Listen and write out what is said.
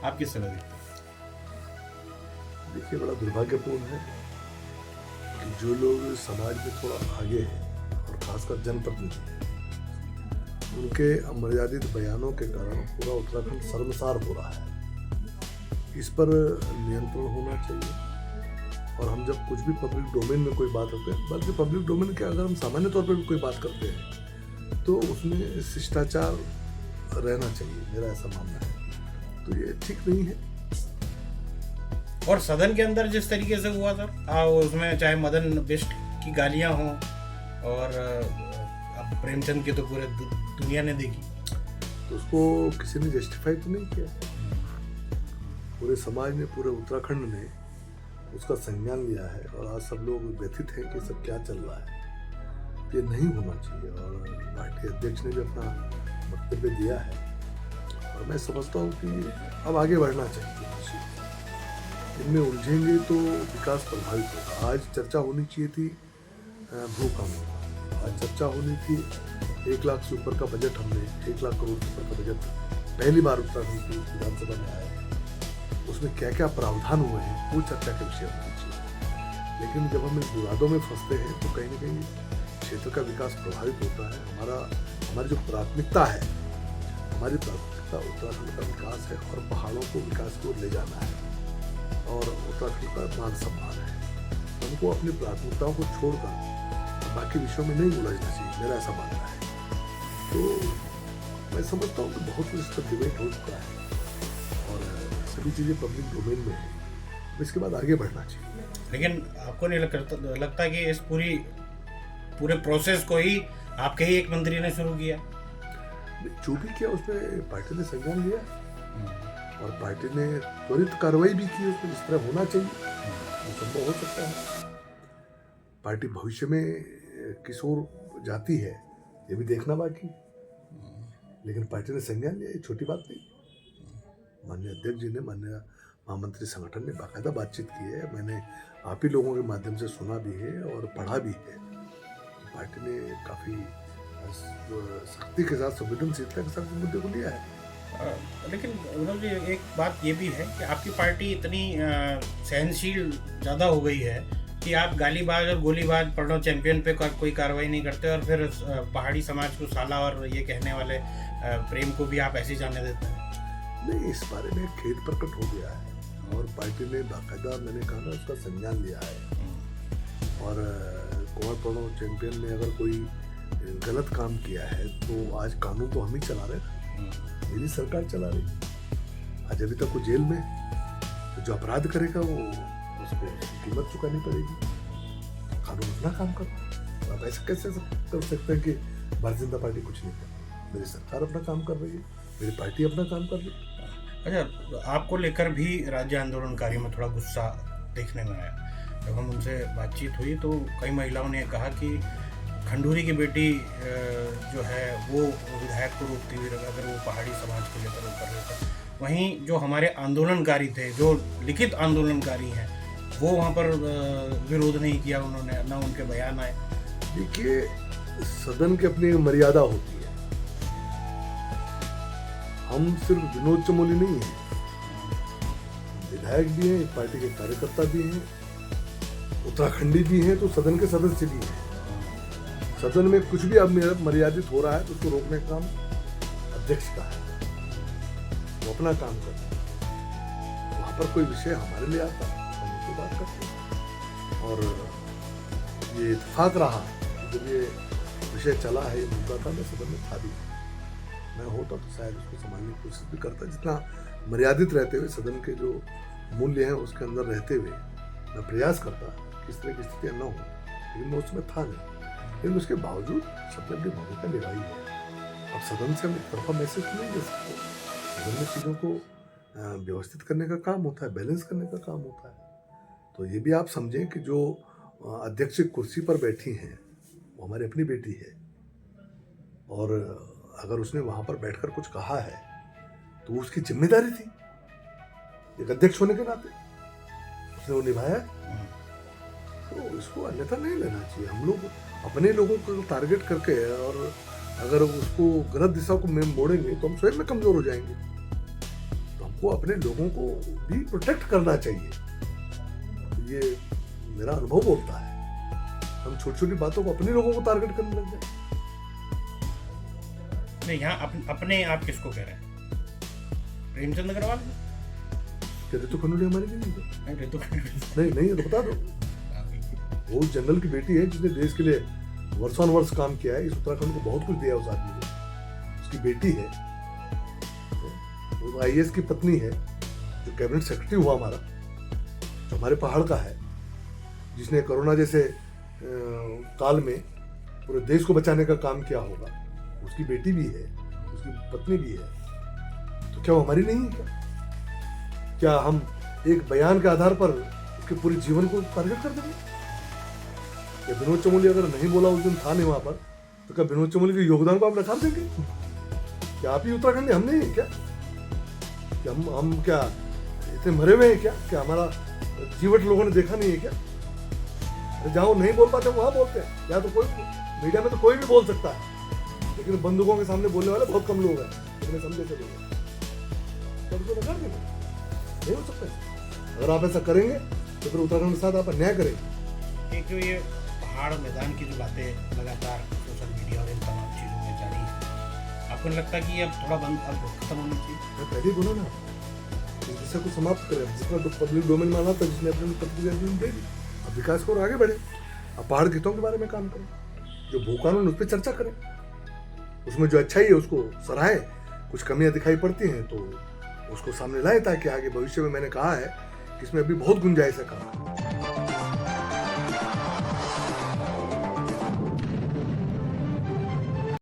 आप किस तरह देखते हैं? देखिए, बड़ा दुर्भाग्यपूर्ण है कि जो लोग समाज में थोड़ा आगे हैं और खासकर जनप्रतिनिधि हैं, उनके अमर्यादित बयानों के कारण पूरा उत्तराखंड शर्मसार हो रहा है। इस पर नियंत्रण होना चाहिए। और हम जब कुछ भी पब्लिक डोमेन में कोई बात करते हैं, बल्कि पब्लिक डोमेन के अगर हम सामान्य तौर पर भी कोई बात करते हैं तो उसमें शिष्टाचार रहना चाहिए, मेरा ऐसा मानना है। तो ये ठीक नहीं है। और सदन के अंदर जिस तरीके से हुआ सर, उसमें चाहे मदन बिष्ट की गालियां हों और अब प्रेमचंद की तो पूरे दुनिया ने देखी। तो उसको किसी ने जस्टिफाई तो नहीं किया। पूरे समाज ने, पूरे उत्तराखंड ने उसका संज्ञान लिया है और आज सब लोग व्यथित हैं कि सब क्या चल रहा है। ये नहीं होना चाहिए। और पार्टी अध्यक्ष ने भी अपना वक्तव्य दिया है और मैं समझता हूँ कि अब आगे बढ़ना चाहिए। इनमें उलझेंगे तो विकास प्रभावित होगा। आज चर्चा होनी चाहिए थी भूकंप, आज चर्चा होनी थी 1 लाख से ऊपर का बजट, हमने 1 लाख करोड़ से ऊपर का बजट पहली बार उत्तराखंड की विधानसभा में आया। उसमें क्या क्या प्रावधान हुए हैं वो चर्चा के विषय होनी चाहिए। लेकिन जब हम इन विवादों में फंसते हैं तो कहीं ना कहीं क्षेत्र का विकास प्रभावित होता है। हमारी जो प्राथमिकता है, हमारी प्राथमिकता उत्तराखंड का विकास है और पहाड़ों को विकास की ओर ले जाना है और उत्तराखंड का मान सम्मान है। हमको अपनी प्राथमिकताओं को छोड़कर बाकी विषयों में नहीं उलझना चाहिए, मेरा ऐसा मानना है। तो मैं समझता हूँ कि बहुत कुछ इस पर डिबेट हो चुका है और सभी चीज़ें पब्लिक डोमेन में है। इसके बाद आगे बढ़ना चाहिए। लेकिन आपको नहीं लगता कि इस पूरे प्रोसेस को ही आपके ही एक मंत्री ने शुरू किया? जो भी किया उसमें पार्टी ने संज्ञान लिया और पार्टी ने त्वरित कार्रवाई भी की। उसमें इस तरह होना चाहिए, संभव हो सकता है। पार्टी भविष्य में किस ओर जाती है ये भी देखना बाकी, लेकिन पार्टी ने संज्ञान लिया, ये छोटी बात नहीं। माननीय अध्यक्ष जी ने, माननीय महामंत्री संगठन ने बाकायदा बातचीत की है। मैंने आप ही लोगों के माध्यम से सुना भी है और पढ़ा भी है। पार्टी ने काफ़ी सख्ती के साथ, संवेदनशीलता के साथ मुद्दे को लिया है। लेकिन विनोद जी, एक बात ये भी है कि आपकी पार्टी इतनी सहनशील ज़्यादा हो गई है कि आप गालीबाज और गोलीबाज पढ़ो चैंपियन पे कोई कार्रवाई नहीं करते और फिर पहाड़ी समाज को साला और ये कहने वाले प्रेम को भी आप ऐसे जाने देते हैं। नहीं, इस बारे में खेद प्रकट हो गया है और पार्टी ने बाकायदा, मैंने कहा ना, उसका संज्ञान लिया है। और कुंवर प्रणव चैंपियन ने अगर कोई गलत काम किया है तो आज कानून तो हम ही चला रहे हैं, मेरी सरकार चला रही। आज अभी तक वो जेल में, तो जो अपराध करेगा वो उसको कीमत चुकानी पड़ेगी। कानून अपना काम करता है। आप ऐसे कैसे कर सकते हैं कि भारतीय जनता पार्टी कुछ नहीं कर रही? मेरी सरकार अपना काम कर रही है, मेरी पार्टी अपना काम कर रही है। अच्छा, आपको लेकर भी राज्य आंदोलनकारियों में थोड़ा गुस्सा देखने में आया। जब हम उनसे बातचीत हुई तो कई महिलाओं ने कहा कि खंडूरी की बेटी जो है वो विधायक को रोकती हुई अगर वो पहाड़ी समाज को लेकर वो कर रहे थे। वहीं जो हमारे आंदोलनकारी थे, जो लिखित आंदोलनकारी हैं, वो वहाँ पर विरोध नहीं किया उन्होंने, ना उनके बयान आए। देखिए, सदन की अपनी मर्यादा होती है। हम सिर्फ विनोद चमोली नहीं हैं, विधायक भी हैं, पार्टी के कार्यकर्ता भी हैं, उत्तराखंडी भी हैं, तो सदन के सदस्य भी हैं। सदन में कुछ भी अब मर्यादित हो रहा है तो उसको रोकने का काम अध्यक्ष का है, वो अपना काम करता है। वहाँ पर कोई विषय हमारे लिए आता है, हम उसकी बात करते हैं। और ये इत्तेफाक रहा कि जब ये विषय चला है, ये मुद्दा था, मैं सदन में था भी। मैं होता तो शायद उसको संभालने की कोशिश भी करता, जितना मर्यादित रहते हुए, सदन के जो मूल्य हैं उसके अंदर रहते हुए मैं प्रयास करता किस तरह की स्थितियाँ न हो। लेकिन मैं उसमें था नहीं। लेकिन उसके बावजूद सबने अपनी भूमिका निभाई है। अब सदन से हम एक तरफा मैसेज तो नहीं दे सकते। सदन में चीज़ों को व्यवस्थित करने का काम होता है, बैलेंस करने का काम होता है। तो ये भी आप समझें कि जो अध्यक्ष कुर्सी पर बैठी हैं वो हमारी अपनी बेटी है और अगर उसने वहाँ पर बैठकर कुछ कहा है तो उसकी जिम्मेदारी थी, एक अध्यक्ष होने के नाते उसने वो निभाया। तो इसको अन्यथा नहीं लेना चाहिए। हम लोग अपने लोगों को टारगेट करके, और अगर उसको गलत दिशा को में मोड़ेंगे तो हम स्वयं में कमजोर हो जाएंगे। तो हमको हमको अपने लोगों को भी प्रोटेक्ट करना चाहिए। ये मेरा अनुभव बोलता है। हम छोटी छोटी बातों को अपने लोगों को टारगेट करने लग जाए। नहीं, यहाँ अपने आप किसको कह रहे हैं? प्रेमचंद अग्रवाल? रितु खंडूड़ी हमारी नहीं है। नहीं, रितु नहीं है तो बता दो। वो जनरल की बेटी है जिसने देश के लिए वर्षों वर्ष काम किया है। इस उत्तराखंड को बहुत कुछ दिया उस आदमी ने। उसकी बेटी है, वो IAS की पत्नी है, जो कैबिनेट सेक्रेटरी हुआ हमारा, जो हमारे पहाड़ का है, जिसने कोरोना जैसे काल में पूरे देश को बचाने का काम किया होगा। उसकी बेटी भी है, उसकी पत्नी भी है। तो क्या वो हमारी नहीं है? क्या हम एक बयान के आधार पर उसके पूरे जीवन को टारगेट कर देंगे? क्या विनोद चमोली अगर नहीं बोला, उस दिन था नहीं वहां पर, तो क्या विनोद चमोली के योगदान को आप नकार देंगे? क्या आप ही उत्तराखंड हम नहीं है क्या? क्या हम क्या इतने मरे हुए हैं क्या? क्या हमारा जीवट लोगों ने देखा नहीं है क्या? अरे जहाँ वो नहीं बोल पाते वहां बोलते हैं। या तो कोई मीडिया में तो कोई भी बोल सकता है, लेकिन बंदूकों के सामने बोलने वाले बहुत कम लोग हैं, इतने समझे से लोग। तो उसको नकार देंगे? नहीं हो सकता। अगर आप ऐसा करेंगे तो फिर उत्तराखंड के साथ आप अन्याय करेंगे। एक जो ये पहाड़ मैदान की जो बातें लगातार सोशल मीडिया और इन तमाम चीज़ों में जारी है, आपको नहीं लगता कि अब थोड़ा बंद अब खत्म होना चाहिए? मैं पहले ही बोला ना, इस विषय को समाप्त करें। जितना पब्लिक डोमेन में आना था, जिसने अपनी प्रतिक्रिया दे दी, अब विकास को और आगे बढ़े। अब पहाड़ गीतों के बारे में काम करें, जो भू कानून उस पर चर्चा करें, उसमें जो अच्छाई है उसको सराहे, कुछ कमियां दिखाई पड़ती हैं तो उसको सामने लाए, ताकि आगे भविष्य में, मैंने कहा है कि इसमें अभी बहुत गुंजाइश है काम।